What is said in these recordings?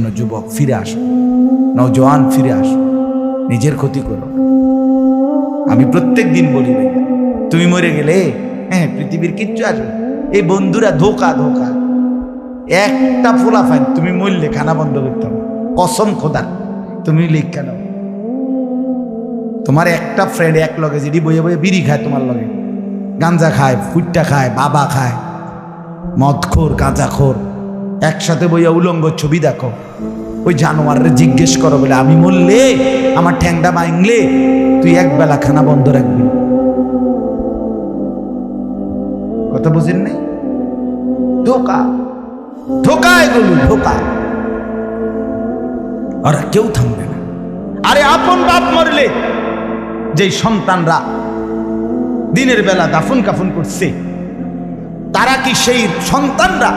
জন্য যুবক ফিরে আসো, নওজোয়ান ফিরে আসো, নিজের ক্ষতি করো। আমি প্রত্যেক দিন বলি ভাইয়া, তুমি মরে গেলে হ্যাঁ পৃথিবীর কিচ্ছু আসবে, এই বন্ধুরা ধোকা ধোকা। একটা ফোলা ফাইন তুমি মরলে খানা বন্ধ করতে হবে, কসম খোদার। তুমি লেখা নাও, তোমার একটা ফ্রেন্ড এক লগে যদি বইয়ে বইয়ে বিড়ি খায়, তোমার লগে গাঞ্জা খায়, ফুটটা খায়, বাবা খায়, মদখোর গাঁজাখোর, একসাথে বইয়া উলঙ্গ ছবি দেখো, ওই জানোয়ারে জিজ্ঞেস করো বলে আমি মরলে আমার ঠ্যাংটা ভাঙলে তুই একবেলা খানা বন্ধ রাখবি। কথা বুঝেন নাই? ধোকা ধোকা, এগুলো ধোকা। আর কেউ থামবে না। আরে আপন বাপ মরলে যেই সন্তানরা দিনের বেলা দাফন কাফন করছে, তারা কি সেই সন্তানরা,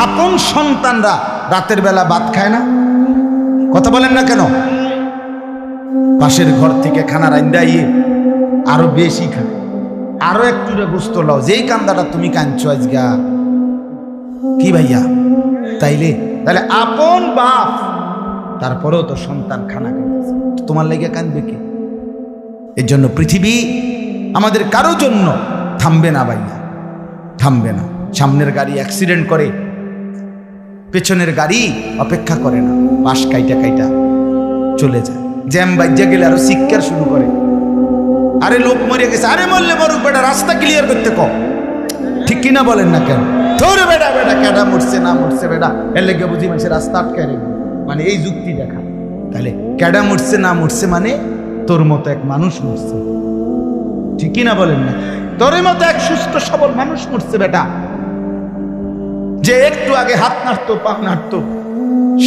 আপন সন্তানরা রাতের বেলা ভাত খায় না? কথা বলেন না কেন? পাশের ঘর থেকে খানা রান্দাইয়ে আরো বেশি খায়, আরো একটু গোস্ত লাও, যেই কান্দাটা তুমি কাঁদছো আজগা। কি ভাইয়া? তাইলে তাহলে আপন বাপ, তারপরেও তো সন্তান খানা খাইতেছে, তোমার লেগে কাঁদবে কি? এর জন্য পৃথিবী আমাদের কারো জন্য থামবে না ভাইয়া, থামবে না। সামনের গাড়ি অ্যাক্সিডেন্ট করে, পেছনের গাড়ি অপেক্ষা করে না, পাশ কাইটা কাইটা চলে যায়। জ্যাম বাজ্যা গেলে আরো শিক্ষার শুরু করে, আরে লোক মরে গেছে, আরে মরলে মরুক বেটা, রাস্তা ক্লিয়ার করতে কম। ঠিক কিনা বলেন না কেন? ধরে বেটা বেটা কেডা মরছে না মরছে বেটা, এর লেগে বুঝি মানুষের রাস্তা আটকায় রেখে, মানে এই যুক্তি দেখা। তাহলে কেডা মরছে না মরছে মানে তোর মতো এক মানুষ মরছে। ঠিক কিনা বলেন না? তোর মতো এক সুস্থ সবল মানুষ মরছে বেটা, যে একটু আগে হাত নাড়তো পা নাড়তো,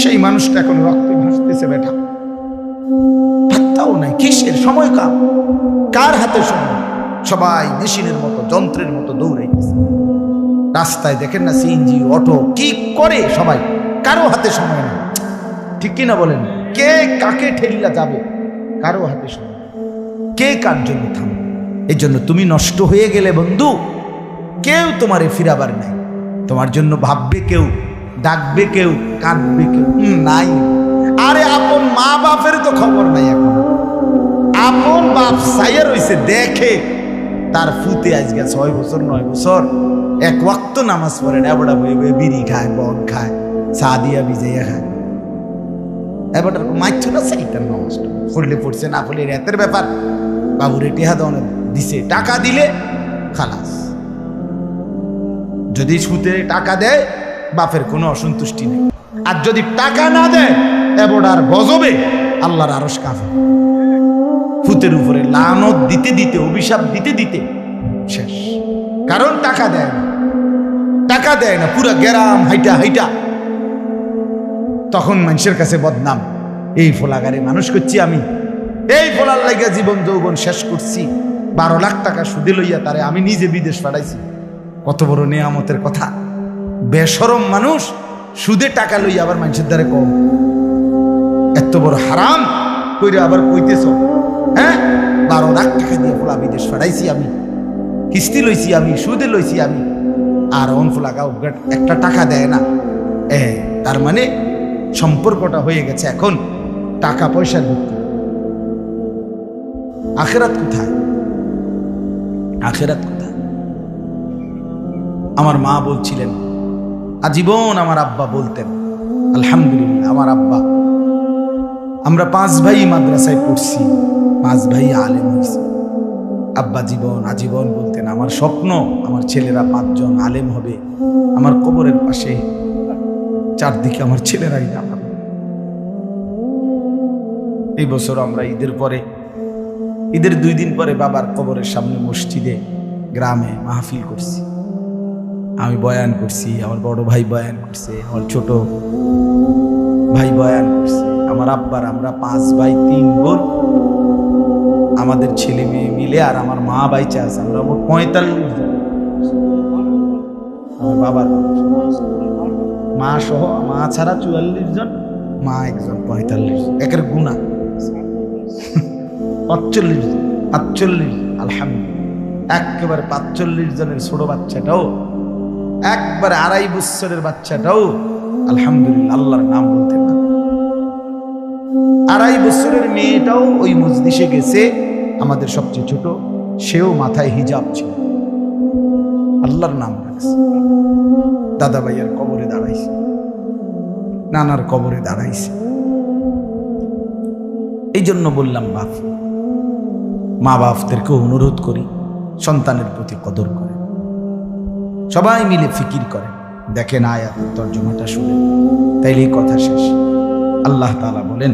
সেই মানুষটা এখন রক্তে ভাসতেছে বেটা। পাত্তাও নাই, কিসের সময় কাম, কার হাতে সময়? সবাই মেশিনের মতো যন্ত্রের মতো দৌড়াইতেছে। রাস্তায় দেখেন না সিএনজি অটো কি করে সবাই, কারো হাতে সময় নেই। ঠিক কিনা বলেন? কে কাকে ঠেলিয়া যাবে, কারো হাতে সময়, কে কার জন্য থামবে? এই জন্য তুমি নষ্ট হয়ে গেলে বন্ধু, কেউ তোমারে ফিরাবার নাই। তোমার জন্য ভাববে কেউ, ডাকবে কেউ, কাঁদবে কেউ নাই। আরে আপন মা বাপের তো খবর নাই এখন। আপন বাপ সাইয়া রইছে, দেখে তার ফুতে আজকে 6 বছর 9 বছর এক ওয়াক্ত নামাজ পড়ে না, এবড়া বয়ে বয়ে বিড়ি খায়, বন খায়, চা দিয়া ভিজাইয়া খায়। এবারটার মাইছো না সেইটার নামাজ পড়লে পড়ছে, না পড়লে রাতের ব্যাপার। বাবুরে টিহা দেওয়া দিছে, টাকা দিলে খালাস। যদি সুতে টাকা দেয় বাপের কোনো অসন্তুষ্টি নেই, আর যদি টাকা না দেয় এবড়ার গজবে আল্লাহর আরশ কাঁপে। ফুতের উপরে লানত দিতে দিতে, অভিশাপ দিতে দিতে শেষ। কারণ টাকা দেয় না, টাকা দেয় না, পুরা গ্রাম হাইটা হাইটা তখন মানুষের কাছে বদনাম। এই ফোলাগারে মানুষ করছি আমি, এই ফোলার লাগিয়া জীবন যৌবন শেষ করছি, 12 লাখ টাকা সুদে লইয়া তারে আমি নিজে বিদেশ পাঠাইছি। কত বড় নেয়ামতের কথা! বেশরম মানুষ সুদে টাকা লইয়া আবার মানুষের দ্বারে কম, এত বড় হারাম কইরা আবার কইতেছ হ্যাঁ 12 লাখ টাকা দিয়ে ফোলা বিদেশ পাঠাইছি আমি, কিস্তি লইছি আমি, সুদে লইছি আমি, আর অন ফোলা গাও একটা টাকা দেয় না। তার মানে সম্পর্কটা হয়ে গেছে এখন টাকা পয়সার ভিত্তি। আখেরাত কোথায়? আখেরাত কোথায়? আমার মা বলছিলেন, আজীবন আমার আব্বা বলতেন, আলহামদুলিল্লাহ আমার আব্বা, আমরা 5 ভাই মাদ্রাসায় পড়ছি, 5 ভাই আলেম হয়েছি। আব্বা আজীবন বলতেন, আমার স্বপ্ন আমার ছেলেরা 5 জন আলেম হবে, আমার কবরের পাশে চারদিকে আমার ছেলেরাই দাঁড়াবে। এই বছর আমরা ঈদের 2 দিন পরে বাবার কবরের সামনে মসজিদে গ্রামে মাহফিল করছি। আমি বয়ান করছি, আমার বড় ভাই বয়ান করছে, আমার ছোট ভাই বয়ান করছে, আমার আব্বার, আমরা 5 ভাই 3 বোন, আমাদের ছেলে মেয়ে মিলে, আর আমার মা বাইচা আছে, আমরা মোট 45 জন। আমার বাবার মা সহ, মা ছাড়া 44 জন, মা একজন 45, একের গুণা 45, আলহামদুলিল্লাহ। একেবারে 45 জনের ছোট বাচ্চাটাও, একবারে 2.5 বছরের বাচ্চাটাও আলহামদুলিল্লাহ আল্লাহর নাম বলতে পারে। বছরের মেয়েটাও ওই মজলিসে গেছে, আমাদের সবচেয়ে ছোট, সেও মাথায় হিজাব ছিল, আল্লাহর নাম রাখছে। দাদা ভাইয়ার কবরে দাঁড়াইছে, নানার কবরে দাঁড়াইছে। এই জন্য বললাম বাপ, মা বাপদেরকে অনুরোধ করি সন্তানের প্রতি কদর করে, সবাই মিলে ফিকির করে, দেখেন আয়াত তর্জমাটা শুনে, তাইলেই কথা শেষ। আল্লাহ তাআলা বলেন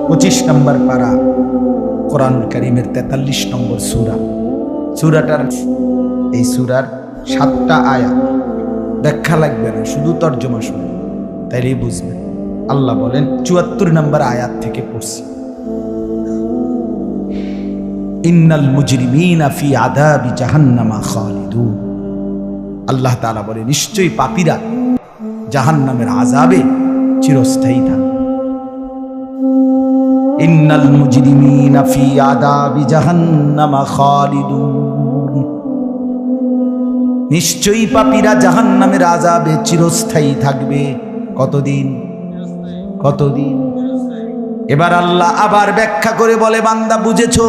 25 নম্বর পারা কোরআনুল কারীমের 43 নম্বর সূরা, সূরাটার এই সূরার 7টা আয়াত, ব্যাখ্যা লাগবে না, শুধু তর্জমা শুনে তাইলেই বুঝবেন। আল্লাহ বলেন 74 নম্বর আয়াত থেকে পড়ছি, ইন্নাল মুজরিমিনা ফি আযাবি জাহান্নামা খালিদুন। আল্লাহ তাআলা বলে নিশ্চয়ই পাপীরা জাহান্নামের আযাবে চিরস্থায়ী থাকবে। ইন্নাল মুজরিমিনা ফি আযাবি জাহান্নামা খালিদুন, নিশ্চয়ই পাপীরা জাহান্নামের আযাবে চিরস্থায়ী থাকবে। কতদিন? কতদিন? এবার আল্লাহ আবার ব্যাখ্যা করে বলে, বান্দা বুঝেছো?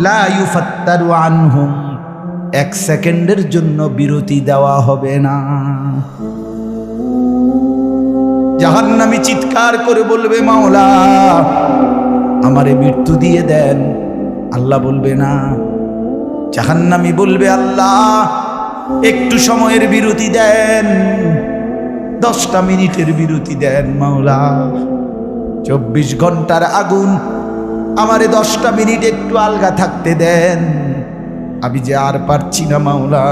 লা ইউফাত্তারু আনহুম, 1 সেকেন্ডের জন্য বিরতি দেওয়া হবে না। জাহান্নামী চিৎকার করে বলবে, মাওলা আমারে মৃত্যু দিয়ে দেন। আল্লাহ বলবে না। জাহান্নামী বলবে, আল্লাহ একটু সময়ের বিরতি দেন, 10টা মিনিটের বিরতি দেন মাওলা। 24 ঘন্টার আগুন, আমারে 10টা মিনিট একটু আলগা থাকতে দেন, আমি যে আর পারছি না মাওলা,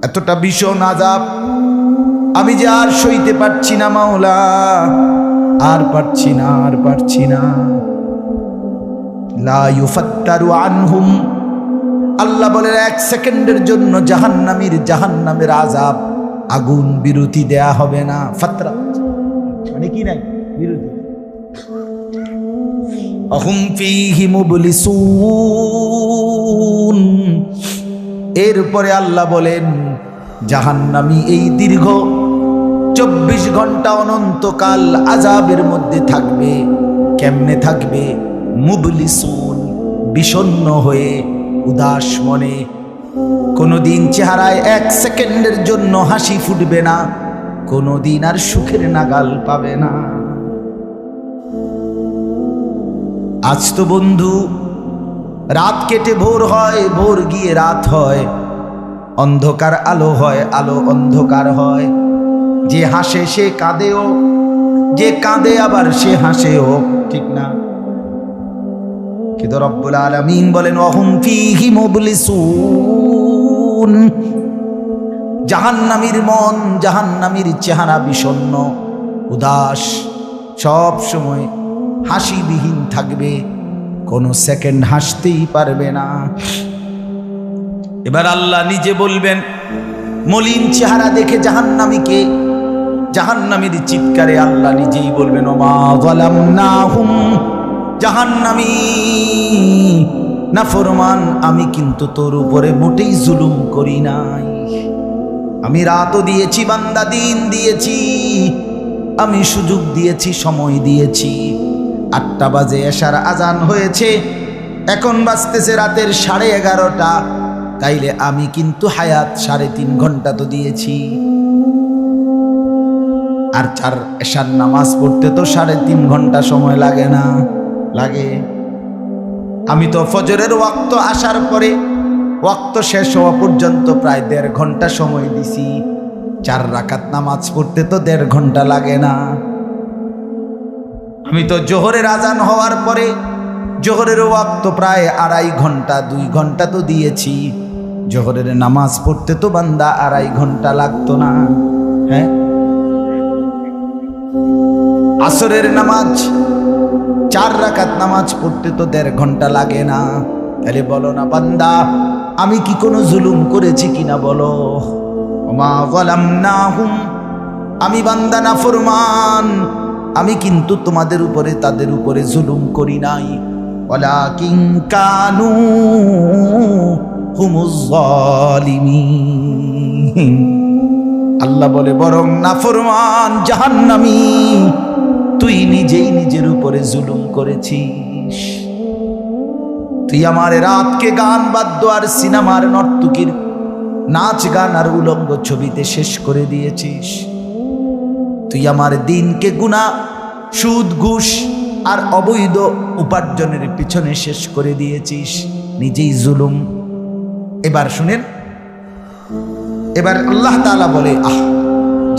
এতটা ভীষণ আযাব আমি যে আর সইতে পারছি না মাওলা, আর পারছি না, আর পারছি না। লা ইউফাত্তারু আনহুম, আল্লাহ বলে 1 সেকেন্ডের জন্য জাহান্নামের আযাব, আগুন বিরতি দেয়া হবে না। ফাতরা মানে কি নাই বিরতি। আহুম ফীহি মুবলিসুন, এরপরে আল্লাহ বলেন জাহান্নামী এই দীর্ঘ 24 ঘন্টা অনন্তকাল আযাবের মধ্যে থাকবে। কেমনে থাকবে? মুবলিসুন, বিষণ্ণ হয়ে, উদাস মনে। কোনোদিন চেহারায় 1 সেকেন্ডের জন্য হাসি ফুটবে না, কোনোদিন আর সুখের নাগাল পাবে না। আজ তো বন্ধু রাত কেটে ভোর হয়, ভোর গিয়ে রাত হয়, অন্ধকার আলো হয়, আলো অন্ধকার হয়। যে হাসে সে কাঁদেও, যে কাঁদে আবার সে হাসেও, ঠিক না? কিন্তু রব্বুল আলামিন বলেন ওয়াহুম ফীহি মুবলিসুন, জাহান্নামীর মন, জাহান্নামীর চেহারা বিষণ্ণ, উদাস, সব সময় হাসিবিহীন থাকবে, কোনো সেকেন্ড হাসতেই পারবে না। এবার আল্লাহ নিজে বলবেন, মলিন চেহারা দেখে জাহান্নামীকে, জাহান্নামীর চিৎকারে আল্লাহ নিজেই বলবেন ওমা যালামনাহুম, জাহান্নামী নাফরমান, আমি কিন্তু তোর উপরে মোটেই জুলুম করি নাই। আমি রাতও দিয়েছি বান্দা, দিন দিয়েছি, আমি সুযোগ দিয়েছি, সময় দিয়েছি। 8টা বাজে এশার আজান হয়েছে, এখন বাজতেছে রাতের 11:30। তাইলে আমি কিন্তু হায়াত 3.5 ঘন্টা তো দিয়েছি। আর 4 এশার নামাজ পড়তে তো 3.5 ঘন্টা সময় লাগে না? লাগে। আমি তো ফজরের ওয়াক্ত আসার পরে ওয়াক্ত শেষ হওয়া পর্যন্ত প্রায় 1.5 ঘন্টা সময় দিছি। 4 রাকাত নামাজ পড়তে তো 1.5 ঘন্টা লাগে না। আমি তো জোহরের আজান হওয়ার পরে জোহরের ওয়াক্ত প্রায় 2.5 ঘন্টা, 2 ঘন্টা তো দিয়েছি। জোহরের নামাজ পড়তে তো বান্দা 2.5 ঘন্টা লাগতো না? হ্যাঁ। আসরের নামাজ 4 রাকাত নামাজ পড়তে তো 1.5 ঘন্টা লাগে না? তাহলে বলো না বান্দা আমি কি কোনো জুলুম করেছি কিনা বলো? ওমা যালামনাহুম, আমি বান্দা নাফরমান, আমি কিন্তু তোমাদের উপরে, তাদের উপরে জুলুম করি নাই। ওয়ালাকিন কানু হুমুজ জালিমিন, আল্লাহ বলে বরং নাফরমান জাহান্নামী তুই নিজেই নিজের উপরে জুলুম করেছিস। তুই আমার রাতকে গান বাদ্য আর সিনেমার নর্তকীর নাচ গান আর উলঙ্গ ছবিতে শেষ করে দিয়েছিস। তুই আমার দিনকে গুনাহ, সুদ, ঘুষ আর অবৈধ উপার্জনের পিছনে শেষ করে দিয়েছিস, নিজেই জুলুম। এবার শুনেন, এবার আল্লাহ তাআলা বলে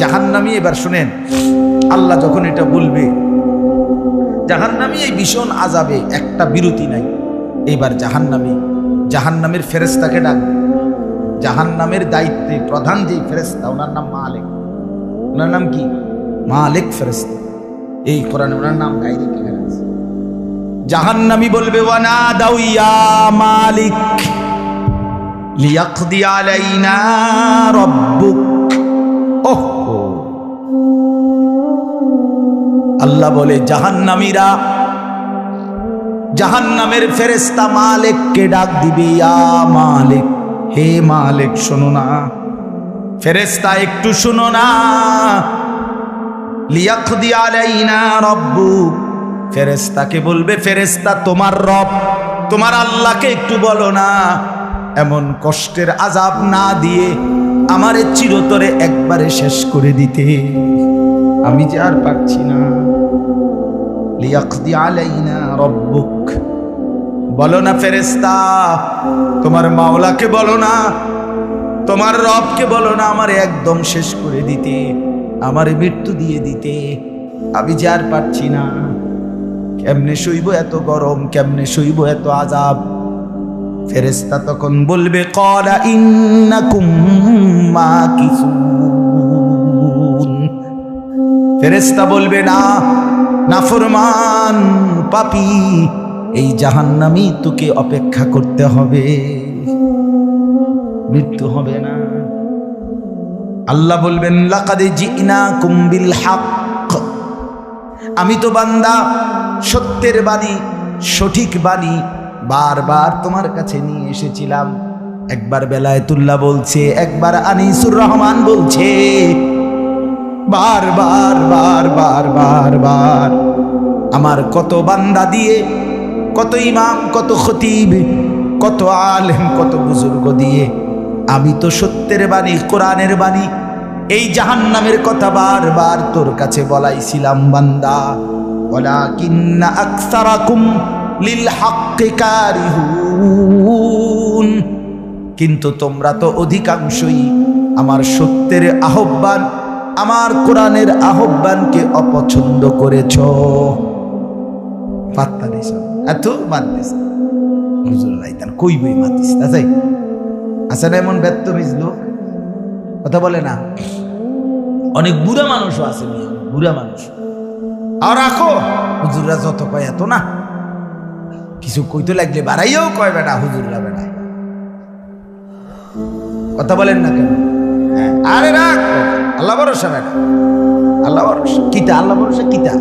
জাহান্নামী, এবার শুনেন আল্লাহ যখন এটা বলবে, জাহান্নামী এই ভীষণ আযাবে একটা বিরতি নাই। এবার জাহান্নামের ফেরেশতাকে ডাকবে। জাহান্নামের দায়িত্বে প্রধান যেই ফেরেশতা, ওনার নাম মালিক। ওনার নাম কি? মালিক ফেরেশতা। এই কোরআনে ওনার নাম গায়রে কি আছে? জাহান্নামী বলবে ওয়ানাদাউ ইয়া মালিক লিয়াকদি আলাইনা রাব্বুক। ওহো, আল্লাহ বলে জাহান্নামীরা, জাহান্নামের ফেরেশতা মালিককে ডাক দিবে, ইয়া মালিক, হে মালিক শোনো না, ফেরেশতা একটু শোনো না। লিয়াকদি আলাইনা রাব্বুক, ফেরেশতাকে বলবে, ফেরেশতা তোমার রব, তোমার আল্লাহকে একটু বলো না এমন কষ্টের আযাব না দিয়ে আমারে চিরতরে একবারে শেষ করে দিতে, আমি যে আর পারছি না। লিয়াকদি আলাইনা রাব্বুক, বলো না ফেরেশতা, তোমার মাওলাকে বলো না, তোমার রবকে বলো না আমারে একদম শেষ করে দিতে, আমারে মৃত্যু দিয়ে দিতে, আমি যে আর পারছি না। কেমনে সইব এত গরম, কেমনে সইব এত আযাব? ফেরেশতা তখন বলবে ক্বালা ইন্নাকুম মাকিসুন। ফেরেশতা বলবে না, নাফরমান পাপী, এই জাহান্নামী তোকে অপেক্ষা করতে হবে, মৃত্যু হবে না। আল্লাহ বলবেন লাকাদ জিনাকুম বিল হক, আমি তো বান্দা সত্যের বাণী, সঠিক বাণী বারবার তোমার কাছে নিয়ে এসেছিলাম। একবার বেলায়েতুল্লাহ বলছে, একবার আনিসুর রহমান বলছে, বারবার বারবার বারবার আমার কত বান্দা দিয়ে, কত ইমাম, কত খতিব, কত আলেম, কত বুজুর্গ দিয়ে আমি তো সত্যের বাণী, কোরআনের বাণী, এই জাহান্নামের কথা বারবার তোর কাছে বলাইছিলাম বান্দা। ওয়ালাকিন্না আকসারাকুম লিল হাক্কি কারিহুন, কিন্তু তোমরা তো অধিকাংশই আমার সত্যের আহ্বান, আমার কোরআনের আহ্বানকে অপছন্দ করেছো। পাত্তা দিছ এত বাদ দিস হুজুর রাইতান কই বই মাতিস তাই আছে না এমন বেত্তমিজ লোক, কথা বলে না। অনেক বুড়া মানুষও আছে, বুড়া মানুষ। আর রাখো হুজুররা যত কয় এত না, কিছু কইতে লাগলে বাড়াইয়াও কয় বেটা হুজুররা বেটা, কথা বলেন না কেন? আরে রাখ, আল্লাহ ভরসা বেটা, আল্লাহ ভরসা কিতা, আল্লাহ ভরসা কিতা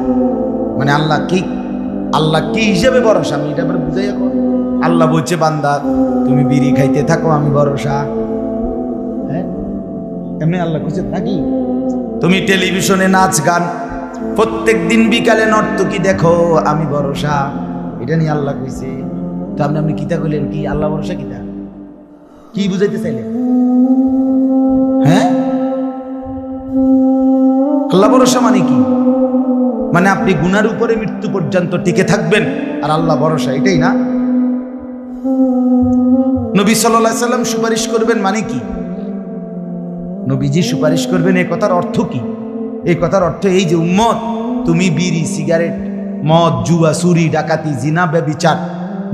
মানে আল্লাহ কি, আল্লাহ কি হিসেবে ভরসা আমি এটা বুঝাই। আল্লাহ বলছে বান্দা তুমি বিড়ি খাইতে থাকো, আমি ভরসা। হ্যাঁ এমনি আল্লাহ খুঁজে নাকি? তুমি টেলিভিশনে নাচ গান প্রত্যেক দিন বিকালে নর্তকী দেখো, আমি ভরসা, এটা নিয়ে আল্লাহ কইছে। তো আপনি কিতা কইলেন কি? আল্লাহ ভরসা কিতা কি বুঝাইতে চাইলেন? হ্যাঁ আল্লাহ ভরসা মানে কি? মানে আপনি গুনার উপরে মৃত্যু পর্যন্ত টিকে থাকবেন আর আল্লাহ ভরসা, এটাই না? নবী সাল্লাল্লাহু আলাইহি সাল্লাম সুপারিশ করবেন মানে কি? নবীজি সুপারিশ করবেন, এই কথার অর্থ কি? এই কথার অর্থ এই যে উম্মত, তুমি বিড়ি, সিগারেট, মদ, জুয়া, চুরি, ডাকাতি, জিনা, ব্যভিচার,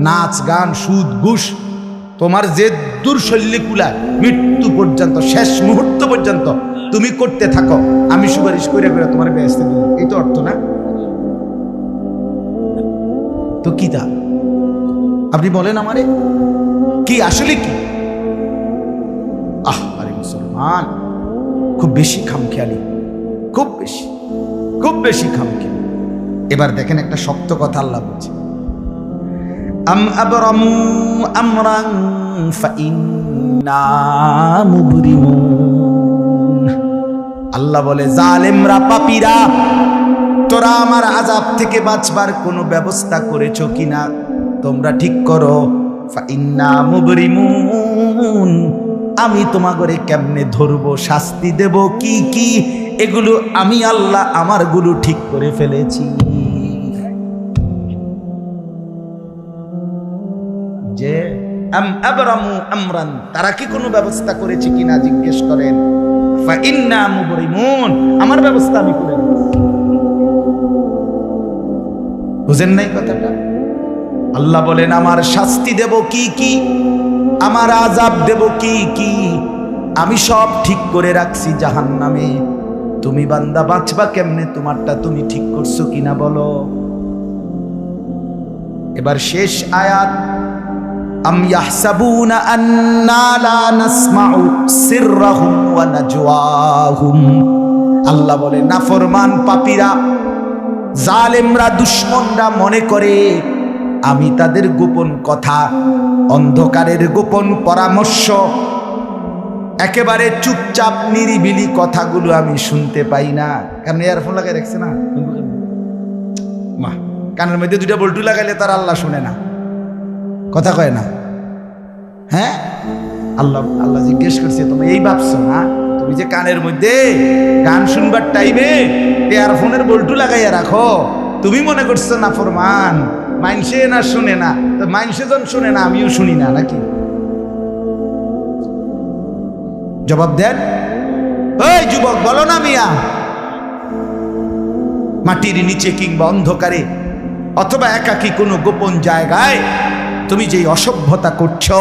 নাচ গান, সুদ, ঘুষ, তোমার যে দুর্শল্যে কুলায় মৃত্যু পর্যন্ত, শেষ মুহূর্ত পর্যন্ত তুমি করতে থাকো, আমি সুপারিশ করে করে তোমার বেহেশতে দেব, এই তো অর্থ না? তো কি তা আপনি বলেন আমারে কি আসলে কি? আরে মুসলমান খুব বেশি খামখেয়ালি, খুব বেশি, খুব বেশি খামখেয়ালি। এবার দেখেন একটা শক্ত কথা আল্লাহ বলছে, আম আবরামু আমরান ফাইন্না মুবরিমুন। আল্লাহ বলে জালেমরা, পাপীরা তোরা আমার আযাব থেকে বাঁচবার কোনো ব্যবস্থা করেছো কিনা তোমরা ঠিক করো। ফাইন্না মুবরিমুন, আমি তোমাগরে কেমনে ধরবো, শাস্তি দেব কি কি, এগুলো আমি আল্লাহ আমারগুলো ঠিক করে ফেলেছি। যে আবরামু আমরান, তারা কি কোনো ব্যবস্থা করেছে কিনা জিজ্ঞেস করেন। ফাইন্না মুবরিমুন, আমার ব্যবস্থা আমি করে নেব। বুঝেন নাই কথাটা? আল্লাহ বলেন আমার শাস্তি দেব কি কি, আমার আযাব দেব কি কি, আমি সব ঠিক করে রাখছি জাহান্নামে। তুমি বান্দা বাঁচবা কেমনে, তোমারটা তুমি ঠিক করছো কিনা বলো। এবার শেষ আয়াত, আম ইয়াহসাবুনা আন্না লা নাসমাউ সিররাহুম ওয়া নাজওয়াহুম। আল্লাহ বলে নাফরমান পাপীরা, জালেমরা, দুশমনরা মনে করে আমি তাদের গোপন কথা, অন্ধকারের গোপন পরামর্শ, একেবারে চুপচাপ নিরিবিলি কথাগুলো আমি শুনতে পাই না। কারণ ইয়ারফোন লাগাই রাখছে না, মা কানের মধ্যে দুটা বল্টু লাগাইলে তার আল্লাহ শুনে না, কথা কয় না। হ্যাঁ, আল্লাহ আল্লাহ জিজ্ঞেস করছে তুমি এই ভাবছো না, তুমি যে কানের মধ্যে গান শুনবার টাইমে ইয়ারফোনের বল্টু লাগাইয়া রাখো, তুমি মনে করছো না ফরমান মাইনসে না শুনে না, তো মাইনসে যখন শুনে না আমিও শুনি না নাকি? জবাব দেন, ওই যুবক বলো না মিয়া। মাটির নিচে কিংবা অন্ধকারে অথবা একাকী কোনো গোপন জায়গায় তুমি যেই অসভ্যতা করছো,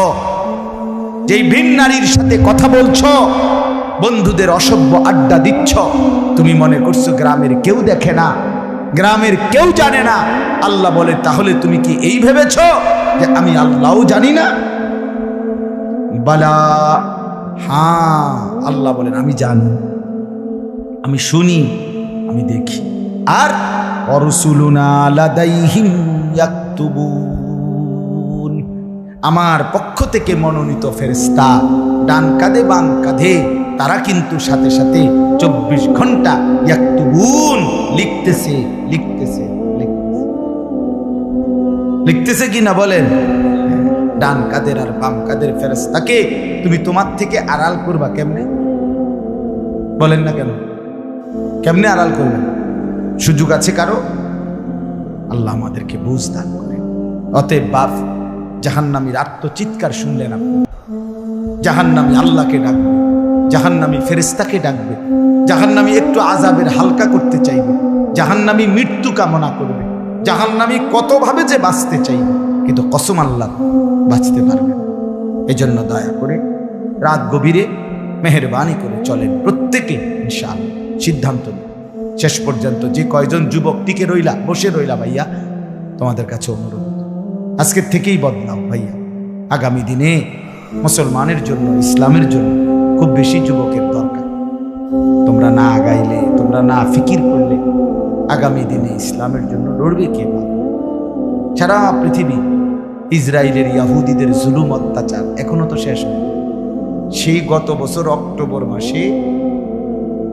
যেই ভিন নারীর সাথে কথা বলছো, বন্ধুদের অসভ্য আড্ডা দিচ্ছ, তুমি মনে করছো গ্রামের কেউ দেখে না, গ্রামের কেউ জানে না। আল্লাহ বলে তাহলে তুমি কি এই ভেবেছ যে আমি আল্লাহও জানি না? বালা, হ্যাঁ, আল্লাহ বলেন আমি জানি, আমি শুনি, আমি দেখি। আর অরসুলুনা লাদাইহিম ইয়াকতুবুন, আমার পক্ষ থেকে মনোনীত ফেরেশতা ডান কাঁধে বাম কাঁধে, তারা কিন্তু সাথে সাথে 24 ঘন্টা ইয়াকতুবুন, লিখতেছে লিখতেছে লিখতেছে লিখতেছে কি না বলেন? ডান কাঁধের আর বাম কাঁধের ফেরেশতাকে তুমি তোমার থেকে আড়াল করবা কেমনে? বলেন না কেন? কেমনে আড়াল করবে? সুযোগ আছে কারো? আল্লাহ আমাদেরকে বুঝ দান করে। অতএব বাপ, জাহান্নামীর আত্মচিৎকার শুনলেন আপনি, জাহান্নামী আল্লাহকে ডাকবে, জাহান্নামী ফেরেশতাকে ডাকবে, জাহান্নামী একটু আযাবের হালকা করতে চাইবে, জাহান্নামী মৃত্যু কামনা করবে, জাহান্নামী কতভাবে যে বাঁচতে চাইবে, কিন্তু কসম আল্লাহ বাঁচতে পারবে। এজন্য দয়া করে রাত গভীরে মেহেরবানি করে চলেন প্রত্যেকে, ইনশাআল্লাহ সিদ্ধান্ত নিন। শেষ পর্যন্ত যে কয়জন যুবক টিকে রইলা, বসে রইলা, ভাইয়া তোমাদের কাছে অনুরোধ, আজকের থেকেই বদলাও ভাইয়া। আগামী দিনে মুসলমানের জন্য, ইসলামের জন্য খুব বেশি যুবকের দরকার। তোমরা না আগাইলে, তোমরা না ফিকির করলে আগামী দিনে ইসলামের জন্য লড়বে কে? সারা পৃথিবী ইসরায়েলের ইহুদিদের জুলুম অত্যাচার এখনো তো শেষ হয়নি। সেই গত বছর অক্টোবর মাসে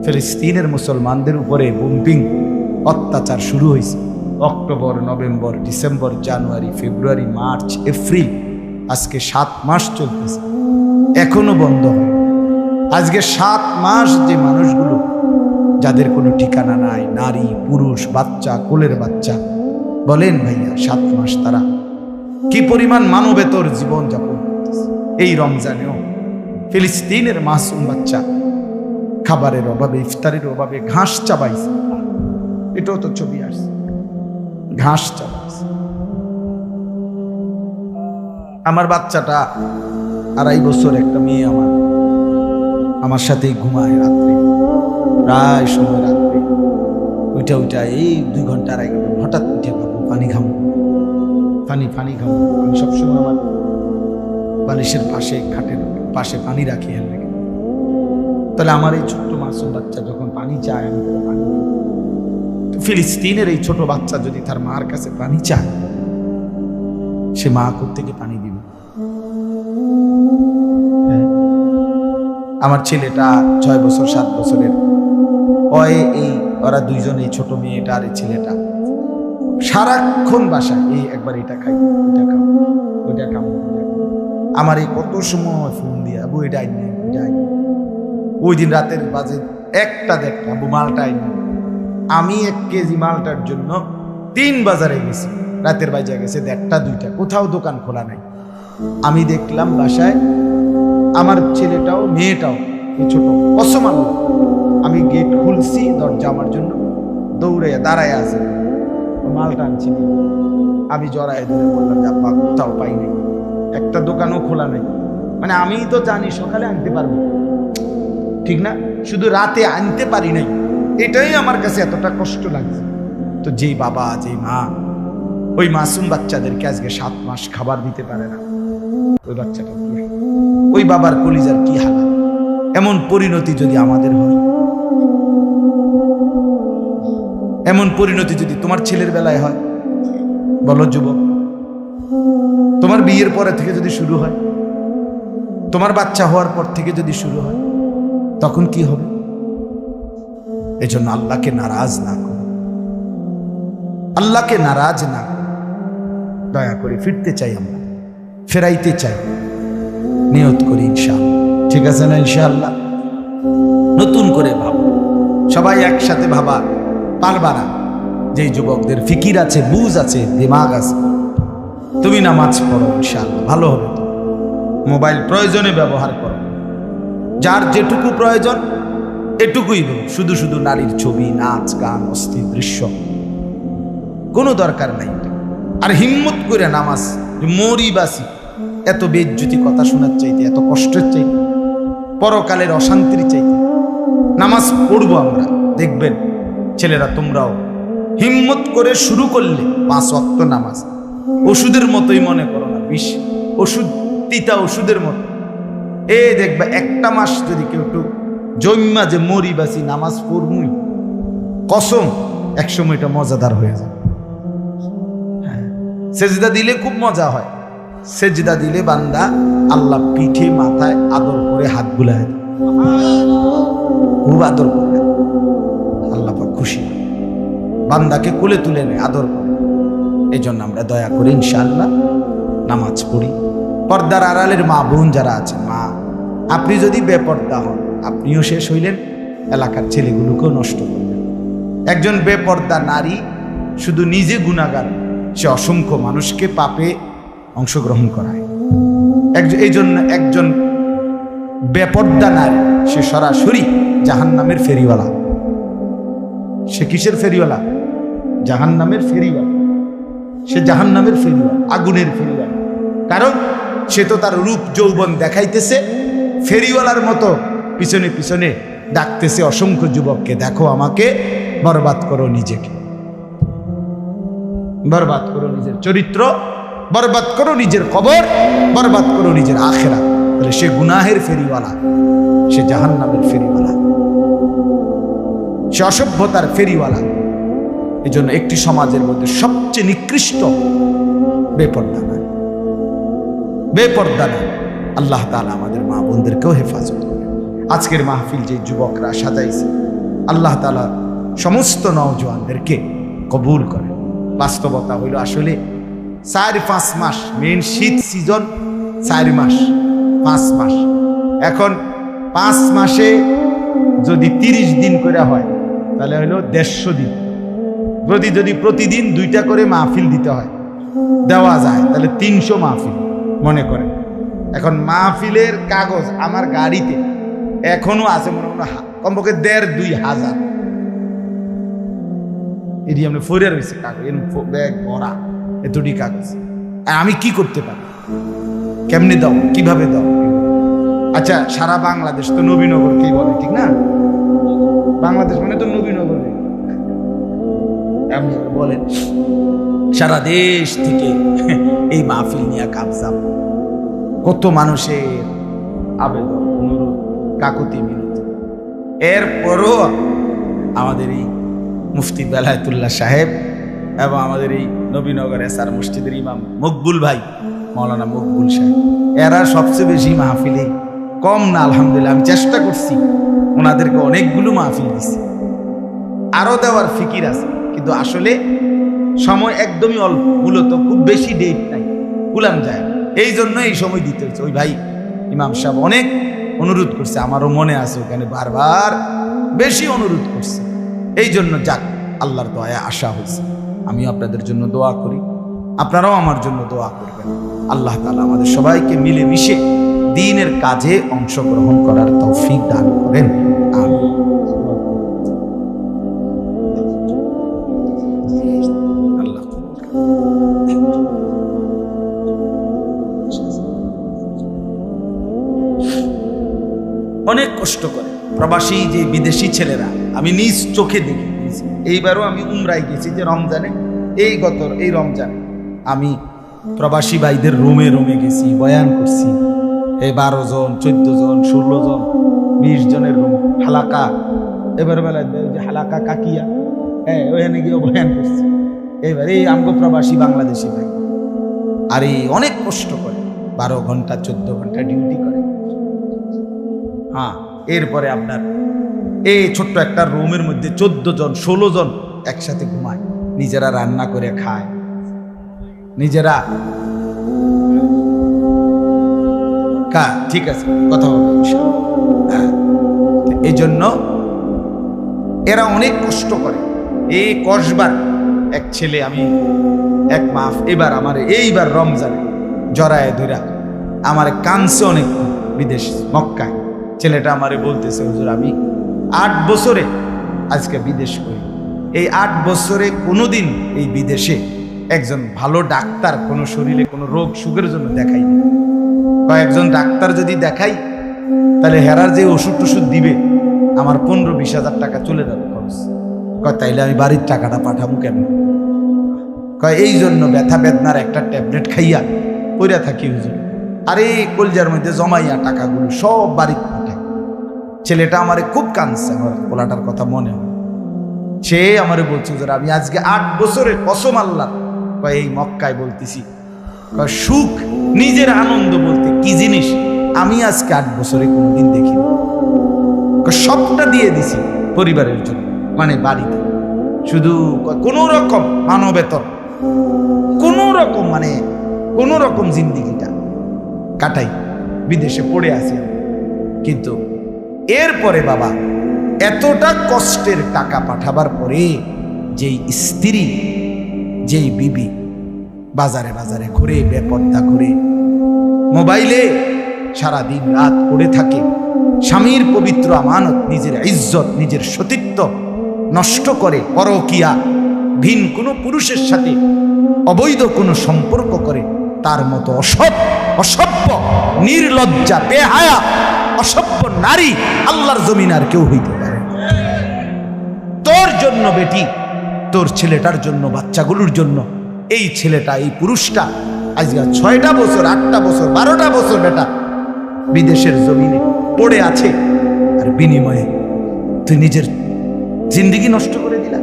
ফিলিস্তিনের মুসলমানদের উপরে বোম্বিং অত্যাচার শুরু হয়েছে। অক্টোবর, নভেম্বর, ডিসেম্বর, জানুয়ারি, ফেব্রুয়ারি, মার্চ, এপ্রিল, আজকে 7 মাস চলতেছে, এখনো বন্ধ হয়। আজকে 7 মাস যে মানুষগুলো, যাদের কোনো ঠিকানা নাই, নারী, পুরুষ, বাচ্চা, কোলের বাচ্চা, বলেন ভাইয়া 7 মাস তারা কি পরিমাণ মানবেতর জীবন যাপন করতেছে। এই রমজানেও ফিলিস্তিনের মাসুম বাচ্চা খাবারের অভাবে, ইফতারের অভাবে ঘাস চাবাইছে। এটাও তো ছবি আসছে, ঘাস চাবাইছে। আমার বাচ্চাটা 2.5 বছর, একটা মেয়ে আমার সাথেই ঘুমায় রাত্রে, প্রায় সময় রাত্রে উঠা এই 2 ঘন্টা 2.5 ঘন্টা হঠাৎ উঠে পাবো পানি খাবো, পানি খাবো। আমি সবসময় আমার বালিশের পাশে, খাটের পাশে পানি রাখি হেল রেখে। তাহলে আমার এই ছোট্ট মাসুম বাচ্চা যখন পানি চায়, আমি পানি দিই। ফিলিস্তিনের এই ছোট বাচ্চা যদি তার মার কাছে পানি চায়, সে মা কোত্থেকে পানি দিবে? আমার ছেলেটা 6 বছর 7 বছরের, এই ওরা দুইজন, এই ছোট মেয়েটা আর এই ছেলেটা সারাক্ষণ বাসায় এই একবার এটা খাই, ওইটা খাও, ওইটা খাও। আমার এই কত সময় ফোন দিয়ে, আবু এটা আইনি, ওইটা আইনি। ওই দিন রাতের বাজে একটা, দেখ আবু মালটা আইনি। আমি 1 কেজি মালটার জন্য 3 বাজারে গেছি, রাতের বাজে গেছে 1টা 2টা, কোথাও দোকান খোলা নাই। আমি দেখলাম বাসায় আমার ছেলেটাও মেয়েটাও এই ছোট অসমান। আমি গেট খুলছি, দরজা আমার জন্য দৌড়ে দাঁড়ায় আছে, মালটা আনছি। আমি জড়ায় ধরে বললাম যে আব্বা কোথাও পাই নাই, একটা দোকানও খোলা নাই। মানে আমি তো জানি সকালে আনতে পারবো, ঠিক না, শুধু রাতে আনতে পারি নাই, এটাই আমার কাছে এতটা কষ্ট লাগছে। তো যেই বাবা যেই মা ওই মাসুম বাচ্চাদেরকে আজকে 7 মাস খাবার দিতে পারে না, ওই বাচ্চাটা কি, ওই বাবার কলিজার কি হালাত। এমন পরিণতি যদি আমাদের হয়, এমন পরিণতি যদি তোমার ছেলের বেলায় হয়, বলো যুবক, তোমার বিয়ের পরে থেকে যদি শুরু হয়, তোমার বাচ্চা হওয়ার পর থেকে যদি শুরু হয়, তখন কি হবে? এজন্য আল্লাহকে নারাজ না করো, আল্লাহকে নারাজ না, দয়া করে ফিরতে চাই, আমরা ফেরাইতে চাই, নিয়ত করি ইনশাআল্লাহ। ঠিক আছে না? ইনশাআল্লাহ নতুন করে ভাবো, সবাই একসাথে ভাবা পারবা না। যেই যুবকদের ফিকির আছে, বুঝ আছে, দিমাগ আছে, তুমি নামাজ পড়ো, ইনশাআল্লাহ ভালো হবে। তো মোবাইল প্রয়োজনে ব্যবহার করো, যার যেটুকু প্রয়োজন এটুকুই দেবো। শুধু শুধু নারীর ছবি, নাচ গান, অস্থির দৃশ্য কোনো দরকার নাই। আর হিম্মত করে নামাজ, মরি বাসি, এত বেজ্জতি কথা শোনার চাইতে, এত কষ্টের চাইতে, পরকালের অশান্তির চাইতে নামাজ পড়বো আমরা। দেখবেন ছেলেরা তোমরাও হিম্মত করে শুরু করলে 5 ওয়াক্ত নামাজ ওষুধের মতোই মনে করো না, বিষ ওষুধ, তিতা ওষুধের মতো। দেখবে 1টা মাস যদি কেউ একটু জন্মা যে মরি বাসি নামাজ পড়মুই, কসম একসময় এটা মজাদার হয়ে যায়। হ্যাঁ, সেজদা দিলে খুব মজা হয়। সেজদা দিলে বান্দা আল্লাহ পিঠে মাথায় আদর করে হাত বুলায়, খুব আদর করে, আল্লাহ পাক খুশি, বান্দাকে কোলে তুলে নেয়, আদর করে। এই জন্য আমরা দয়া করে ইনশাআল্লাহ নামাজ পড়ি। পর্দার আড়ালের মা বোন যারা আছেন, মা আপনি যদি বেপর্দা হন, আপনিও শেষ হইলেন, এলাকার ছেলেগুলোকেও নষ্ট করলেন। একজন বেপর্দা নারী শুধু নিজে গুনাহগার, সে অসংখ্য মানুষকে পাপে অংশগ্রহণ করায়। এই জন্য একজন বেপর্দা নারী সে সরাসরি জাহান্নামের ফেরিওয়ালা। সে কিসের ফেরিওয়ালা? জাহান্নামের ফেরিওয়ালা। সে জাহান্নামের ফেরিওয়ালা, আগুনের ফেরিওয়ালা। কারণ সে তো তার রূপ যৌবন দেখাইতেছে, ফেরিওয়ালার মতো পিছনে পিছনে ডাকতেছে অসংখ্য যুবককে, দেখো আমাকে, বরবাদ করো নিজেকে, বরবাদ করো নিজের চরিত্র, বরবাদ করো নিজের কবর, বরবাদ করো নিজের আখিরাত। তাহলে সে গুনাহের ফেরিওয়ালা, সে জাহান্নামের ফেরিওয়ালা, সে অসভ্যতার ফেরিওয়ালা। এই জন্য একটি সমাজের মধ্যে সবচেয়ে নিকৃষ্ট বেপর্দা না, বেপর্দা না। আল্লাহ তাআলা আমাদের মা বোনদেরকেও হেফাজত করে। আজকের মাহফিল যে যুবকরা সাজাইছে, আল্লাহ তাআলা সমস্ত নওজোয়ানদেরকে কবুল করে। বাস্তবতা হইল আসলে 4-5 মাস, মেন শীত সিজন 4 মাস, 5 মাস। এখন 5 মাসে যদি 30 দিন করে হয়, তাহলে হইল 150 দিন। যদি প্রতিদিন 2টা করে মাহফিল দিতে হয়, দেওয়া যায়, তাহলে 300 মাহফিল মনে করে। এখন মাহফিলের কাগজ আমার গাড়িতে এখনো আছে, মনে মনে কমপক্ষে 1,500-2,000 এটি আমরা ফোরে রয়েছে কাগজ, ব্যাগ ভরা এতটি কাগজ। আর আমি কি করতে পারি? কেমনে দাও, কিভাবে দাও? আচ্ছা, সারা বাংলাদেশ তো নবীনগরকেই বলে, ঠিক না? বাংলাদেশ মানে তো নবীনগর বলেন। সারা দেশ থেকে এই মাহফিল নিয়ে কাবজাব, কত মানুষের আবেদন, অনুরোধ, কাকুতি মিনতি। এরপরও আমাদের এই মুফতি বেলায়েতুল্লাহ সাহেব এবং আমাদের এই নবীনগর এসআর মসজিদের ইমাম মকবুল ভাই, মৌলানা মকবুল সাহেব, এরা সবচেয়ে বেশি মাহফিলে কম না। আলহামদুলিল্লাহ, আমি চেষ্টা করছি, ওনাদেরকে অনেকগুলো মাহফিল দিছি, আরো দেওয়ার ফিকির আছে, কিন্তু আসলে সময় একদমই অল্প, মূলত খুব বেশি ডেট নাই, কুলাম যায়। এই জন্য এই সময় দিতে হচ্ছে। ওই ভাই ইমাম সাহেব অনেক অনুরোধ করছে, আমারও মনে আছে, ওখানে বারবার বেশি অনুরোধ করছে। এই জন্য যাক, আল্লাহর দয়া আশা হয়েছে। আমিও আপনাদের জন্য দোয়া করি, আপনারাও আমার জন্য দোয়া করবেন। আল্লাহ তাআলা আমাদের সবাইকে মিলেমিশে দ্বীনের কাজে অংশগ্রহণ করার তৌফিক দান করেন। আমিন। অনেক কষ্ট করে প্রবাসী যে বিদেশি ছেলেরা, আমি নিজ চোখে দেখি। এইবারও আমি উমরায় গেছি, যে রমজানে, এই রমজানে আমি প্রবাসী ভাইদের রুমে রুমে গেছি, বয়ান করছি। এই 12 জন, 14 জন, 16 জন, 20 জনের রুম, হালাকা। এবার বেলা যে হালাকা কাকিয়া, হ্যাঁ, ওখানে গিয়েও বয়ান করছি। এবার এই আমগো প্রবাসী বাংলাদেশি ভাই, আর এই অনেক কষ্ট করে, 12 ঘন্টা 14 ঘন্টা ডিউটি করে। হ্যাঁ, এরপরে আপনার এই ছোট্ট একটা রুমের মধ্যে 14 জন 16 জন একসাথে ঘুমায়, নিজেরা রান্না করে খায়, নিজেরা। ঠিক আছে, কথা বলবো। হ্যাঁ, এই জন্য এরা অনেক কষ্ট করে। এই কসবার এক ছেলে, আমি এক মাস এবার আমার এইবার রমজানে জড়ায় ধরা আমার কানছে অনেক, বিদেশ মক্কায়। ছেলেটা আমারে বলতেছে, হুজুর আমি 8 বছরে আজকে বিদেশ করি, এই 8 বছরে কোনোদিন এই বিদেশে একজন ভালো ডাক্তার কোনো শরীরে কোনো রোগ সুখের জন্য দেখাই। কয়েকজন ডাক্তার যদি দেখাই, তাহলে হেরার যে ওষুধ টষুধ দিবে আমার 15-20 হাজার টাকা চলে যাবে খরচ। কয় তাইলে আমি বাড়ির টাকাটা পাঠাবো কেন? কয় এই জন্য ব্যথা বেদনার একটা ট্যাবলেট খাইয়া পইরা থাকি হুজুর, আর এই কলজার মধ্যে জমাইয়া টাকাগুলো সব বাড়িতে পাঠায়। ছেলেটা আমারে খুব কাঁদছে, আমার পোলাটার কথা মনে হয়। সে আমারে বলছে, হুজুর আমি আজকে 8 বছরের কসম আল্লাহ, কয় এই মক্কায় বলতেছি, কয় সুখ নিজের আনন্দ বলতে কি জিনিস আমি আজকে 8 বছরে কোনদিন দেখিনি। সবটা দিয়ে দিছি পরিবারের জন্য, মানে বাড়িতে, শুধু কোনো রকম মানবেতর, কোনো রকম মানে কোনো রকম জিন্দিগিটা কাটাই, বিদেশে পড়ে আসি। কিন্তু এরপরে বাবা এতটা কষ্টের টাকা পাঠাবার পরে যেই স্ত্রী, যেই বিবি বাজারে বাজারে ঘুরে, বেপর্দা ঘুরে, মোবাইলে সারা দিন রাত পড়ে থাকে, স্বামীর পবিত্র আমানত, নিজের ইজ্জত, নিজের সতীত্ব নষ্ট করে, পরকিয়া, ভিন কোনো পুরুষের সাথে অবৈধ কোনো সম্পর্ক করে, তার মতো অসভ্য, নির্লজ্জা, বেহায়া, অসভ্য নারী আল্লাহর জমিন আর কেউ হইতে পারে। তোর জন্য বেটি, তোর ছেলেটার জন্য, বাচ্চাগুলোর জন্য এই ছেলেটা, এই পুরুষটা আজকে 6টা বছর, 8টা বছর, 12টা বছর বেটা বিদেশের জমিনে পড়ে আছে, আর বিনিময়ে তুই নিজের জিন্দেগি নষ্ট করে দিলা,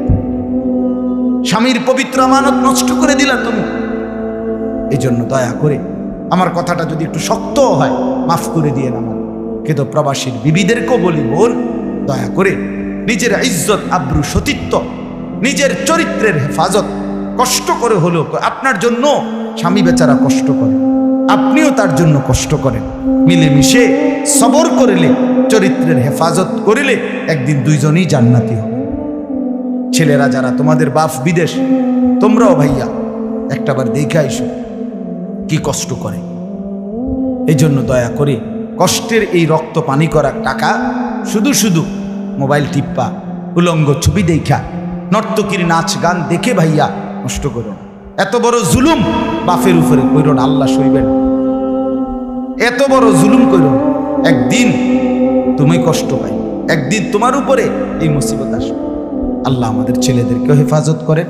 স্বামীর পবিত্র আমানত নষ্ট করে দিলা তুমি। এই জন্য দয়া করে, আমার কথাটা যদি একটু শক্ত হয় মাফ করে দিয়ে না, কিন্তু প্রবাসীর বিবিদেরকেও বলি, বোন দয়া করে নিজের ইজ্জত, আব্রু, সতীত্ব, নিজের চরিত্রের হেফাজত কষ্ট করে হলেও, আপনার জন্য স্বামী বেচারা কষ্ট করে, আপনিও তার জন্য কষ্ট করেন, মিলেমিশে সবর করিলে, চরিত্রের হেফাজত করিলে একদিন দুইজনই জান্নাতি হবে। ছেলেরা যারা তোমাদের বাপ বিদেশ, তোমরাও ভাইয়া একটাবার দেখে আইসো কি কষ্ট করে। এই জন্য দয়া করে কষ্টের এই রক্ত পানি করা টাকা শুধু শুধু মোবাইল টিপ্পা, উলঙ্গ ছবি দেখা, নর্তকীর নাচ গান দেখে ভাইয়া নষ্ট করো। এত বড় জুলুম বাপের উপরে কইরো না, আল্লাহ সইবেন। এত বড় জুলুম কইরো, একদিন তুমি কষ্ট পাই, একদিন তোমার উপরে এই মুসিবত আসবে। আল্লাহ আমাদের ছেলেদেরকেও হেফাজত করেন।